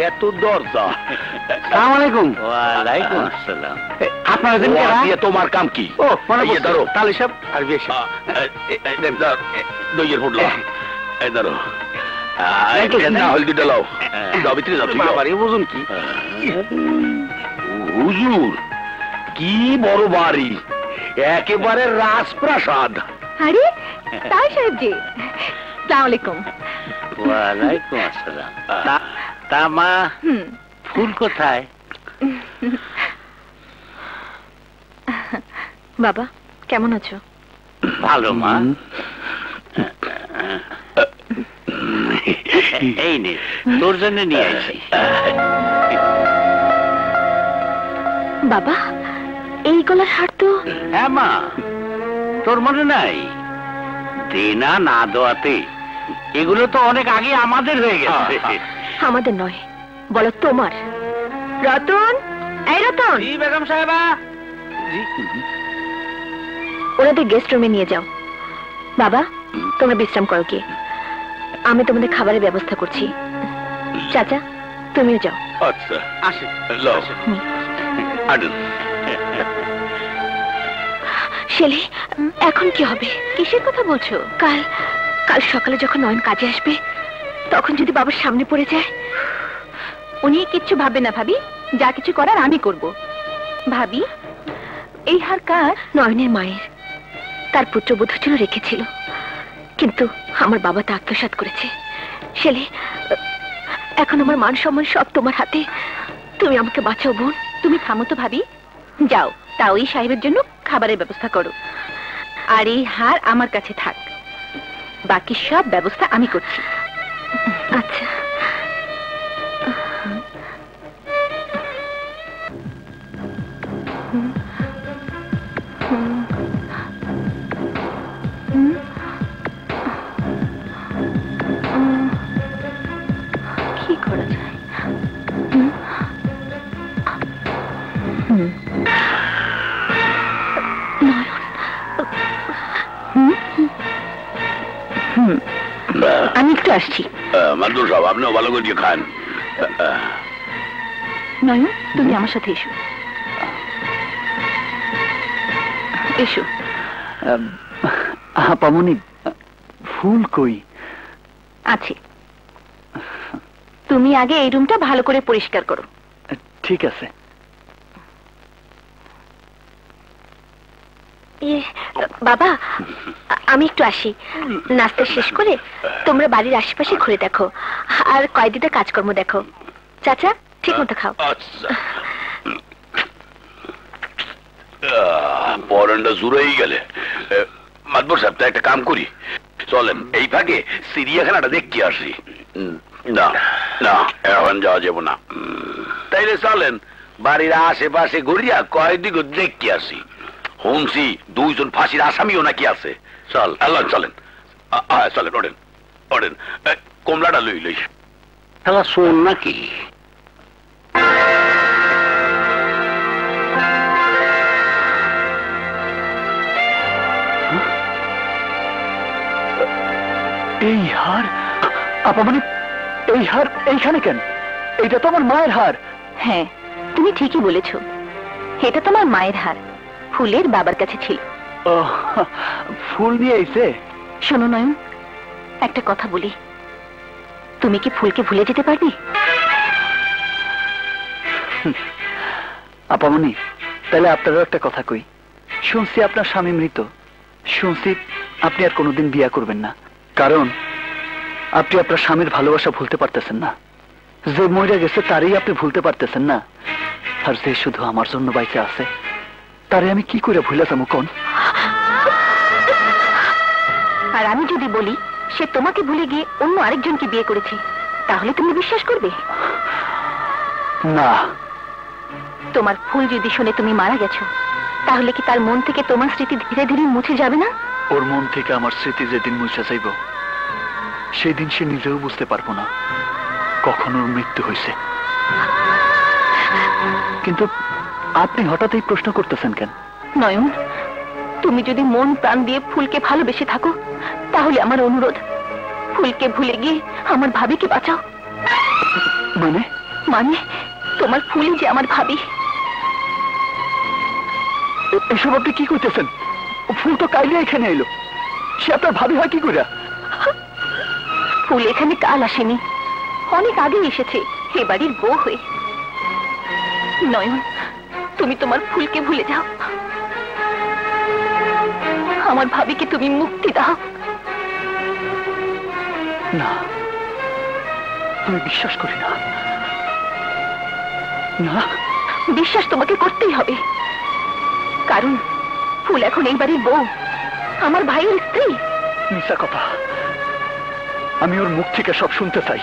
এত দরজা। আসসালামু আলাইকুম। ওয়ালাইকুম আসসালাম। আপনারা জানেন ওয়া দিয়ে তোমার কাম কি? ও মনে ইয়ে ধরো। পড়ছে তালি সাহেব আর বিয়ে সাহেব। দইয়ের হোটলা এই ধরো। না হল দুটা লাও, দাও ভিতরে যাও। বাবারে বুঝুন কি হুজুর, কি বড় বাড়ি, একেবারে রাজপ্রাসাদ। আরে তাই সাহেব জি, আসসালামু আলাইকুম। ওয়ালাইকুম আসসালাম। তা মা, ফুল কোথায়? বাবা কেমন আছো? ভালো মা। এই নে, তোর জন্য নিয়ে আসি। বাবা এই গলার হার তো। হ্যাঁ মা, তোর মনে নাই? দেনা না দেওয়াতে এগুলো তো অনেক আগে আমাদের হয়ে গেছে। আমাদের নয়, বলো তোমার। রতন, এই রতন, জি বেগম সাহেবা। ওনাদের গেস্ট রুমে নিয়ে যাও। বাবা তোমরা বিশ্রাম করো গিয়ে, আমি তোমাদের খাবারের ব্যবস্থা করছি। চাচা তুমিও যাও। আচ্ছা আসি। লাও আডন। শেলি এখন কি হবে? কিসের কথা বলছো? কাল সকালে যখন নয়ন কাজে আসবে তখন যদি বাবার সামনে পড়ে যায়। উনি কিচ্ছু ভাববে না ভাবি, যা কিছু করার আমি করব। ভাবি এই হার কার? নয়নের মায়ের, তার পুত্রবধূ ছিল রেখেছিল, কিন্তু আমার বাবা তা আত্মসাৎ করেছে। শেলি এখন আমার মান সম্মান সব তোমার হাতে, তুমি আমাকে বাঁচাও বোন। তুমি থামো তো ভাবি, যাও তা ওই সাহেবের জন্য খাবারের ব্যবস্থা করো, আর এই হার আমার কাছে থাক, বাকি সব ব্যবস্থা আমি করছি। আচ্ছা কি করা যায়? আমি একটু আসছি। মাদুর সাহেব আপনিও ভালো করে খান। নয়ন তুমি আমার সাথে এসো। এসো। আপামনি ফুল কই? আছে, তুমি আগে এই রুমটা ভালো করে পরিষ্কার করো। ঠিক আছে। বাবা আমি একটু আসি, নাস্তা শেষ করে তোমরা বাড়ির আশেপাশে ঘুরে দেখো আর কয়েকদিনটা কাজকর্ম দেখো। চাচা ঠিক মতো খাও। পরানটা জুড়েই গেলে। মাদবর সাহেব তা একটা কাম করি, চলেন এই ফাঁকে চিড়িয়াখানাটা দেখতে আসি। না না এখন যাওয়া যাব না। তাইলে চলেন বাড়ির আশেপাশে ঘুরিয়া কয়েকদিন দেখতে আসি। শুনছি 2 জন ফাঁসির আসামিও নাকি আছে। চল আল্লাহ চলেন। চলেন ওঠেন ওঠেন, কমলাটা লই লই। তাহলে শোন নাকি? এই হার আপামনি, এই হার এইখানে কেন? এইটা তো আমার মায়ের হার। হ্যাঁ তুমি ঠিকই বলেছ, এটা তোমার মায়ের হার, ফুলের বাবার কাছে ছিল। ফুল নিয়ে আইছে? শোনো নয়ন, একটা কথা বলি, তুমি কি ফুলকে ভুলে যেতে পারবে? আপামনি তাহলে আপনারও একটা কথা কই। শুনছি আপনার স্বামী মৃত, শুনছি আপনি আর কোনোদিন বিয়া করবেন না, কারণ আপনি আপনার স্বামীর ভালোবাসা ভুলতে পারতেছেন না। যে মরে গেছে তারই আপনি ভুলতে পারতেছেন না, আর যে শুধু আমার জন্য বাইচে আছে তারে আমি কি করে ভুলে যাবো কোন? আর আমি যদি বলি সে তোমাকে ভুলে গিয়ে অন্য আরেকজনকে বিয়ে করেছে, তাহলে তুমি বিশ্বাস করবে? না। তোমার ফুল যদি শুনে তুমি মারা গেছো, তাহলে কি তার মন থেকে তোমার স্মৃতি ধীরে ধীরে মুছে যাবে না? ওর মন থেকে আমার স্মৃতি যেদিন মুছে যাইব, সেই দিন সে নিজেও বুঝতে পারবো না কখন ওর মৃত্যু হয়েছে। কিন্তু আপনি হঠাৎ এই প্রশ্ন করতেছেন কেন? নয়ন, তুমি যদি মন প্রাণ দিয়ে ফুলকে ভালোবেসে থাকো, তাহলে আমার অনুরোধ, ফুলকে ভুলে গিয়ে আমার ভাবিকে বাঁচাও। মানে মানে তোমার ফুলই যে আমার ভাবি। এসব আপনি কি করতেছেন? ফুল তো কাইলে এখানে এলো, সে আপনার ভাবি হয় কি করে? ফুল এখানে কাল আসেনি, অনেক আগে এসেছে এ বাড়ির বউ হয়ে। নয়ন, তুমি তোমার ফুলকে ভুলে যাও, আমার ভাবিকে তুমি মুক্তি দাও। না, আমি বিশ্বাস করি না। না, বিশ্বাস তোমাকে করতেই হবে, কারণ ফুল এখন এই বাড়ির বউ, আমার ভাইয়ের স্ত্রী। মিথ্যা কথা, আমি ওর মুখ থেকে সব শুনতে চাই।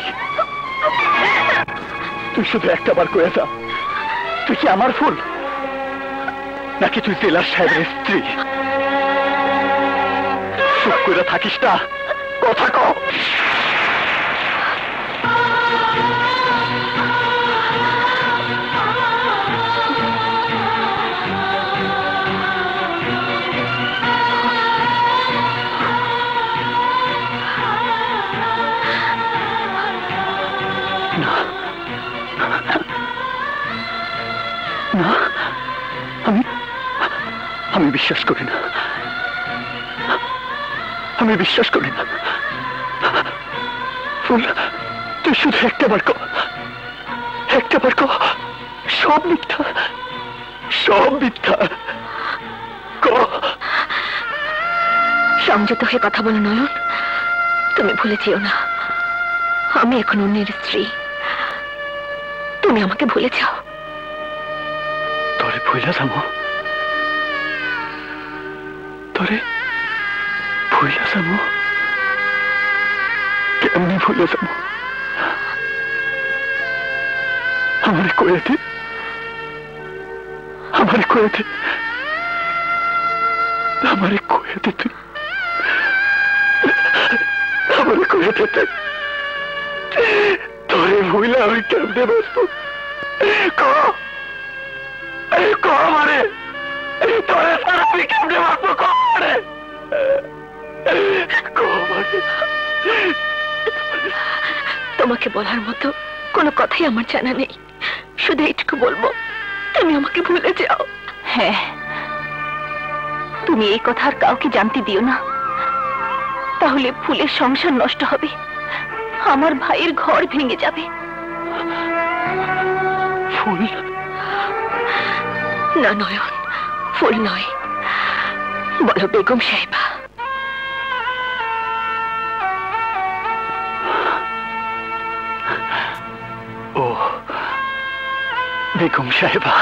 তুই শুধু একটা বার কয়ে যা, তুই কি আমার ফুল নাকি তুই জেলার সাহেবের স্ত্রী? চুপ করে থাকিস না, কথা কও। না, আমি বিশ্বাস করি না, আমি বিশ্বাস করি না। ফুল, তুই শুধু একটা বার কর, সব মিথ্যা, সব মিথ্যা। সংযত হয়ে কথা বলো নয়ন, তুমি ভুলে যেও না আমি এখন অন্যের স্ত্রী, তুমি আমাকে ভুলে যাও। তোরে ভুলে যাবো? তোরে ভুলে যাবো? কেমনি ভুলে যাবো? আমারে কয়ে দে, আমারে কয়ে দে, আমারে কয়ে দে, তুই আমারে কয়ে দে, তোরে ভুলে আমি কেমনে বসবো? আমারে তোরে ছাড়া আমি কেমনে বাঁচবো? তোমাকে বলার মতো কোনো কথাই আমার জানা নেই, শুধু এইটুকু বলবো, তুমি আমাকে ভুলে যাও। হ্যাঁ, তুমি এই কথা আর কাউকে জানতে দিও না, তাহলে ফুলের সংসার নষ্ট হবে, আমার ভাইয়ের ঘর ভেঙে যাবে। ফুল না নয়ন, ফুল নয়, বলো বেগম সাহেবা। ও বেগম সাহেবা,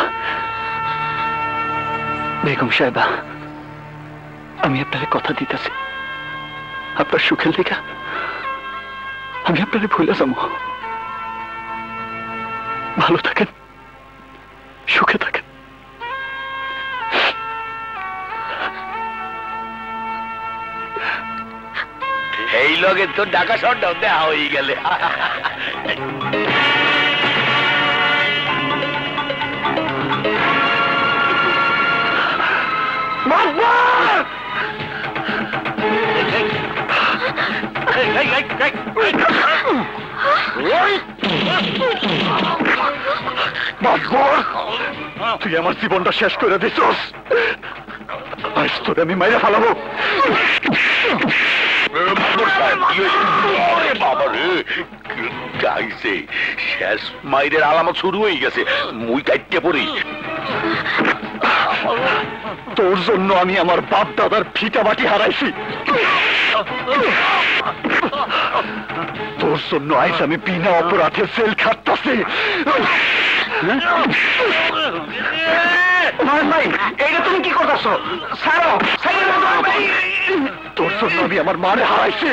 বেগম সাহেবা, আমি আপনারে কথা দিতেছি, আপনার সুখের লেখা আমি আপনারে ভুলে যাবো। ভালো থাকেন, সুখে থাকেন। এই লগে তো ঢাকা শহরটাও দেওয়া হয়ে গেলে। তুই আমার জীবনটা শেষ করে দিছস, আজ তোরে আমি মাইরে ফেলাবো। শেষ মাইরের আলামত শুরু হয়ে গেছে, মুই কাটতে পড়ি। তোর জন্য আমি আমার বাপ দাদার ফিটা বাটি হারাইছি, তোর জন্য আইস আমি বিনা অপরাধে জেল খাটতাছি। এইটা তুমি কি করতেছো? তোর জন্য আমি আমার মারে হারাইছি।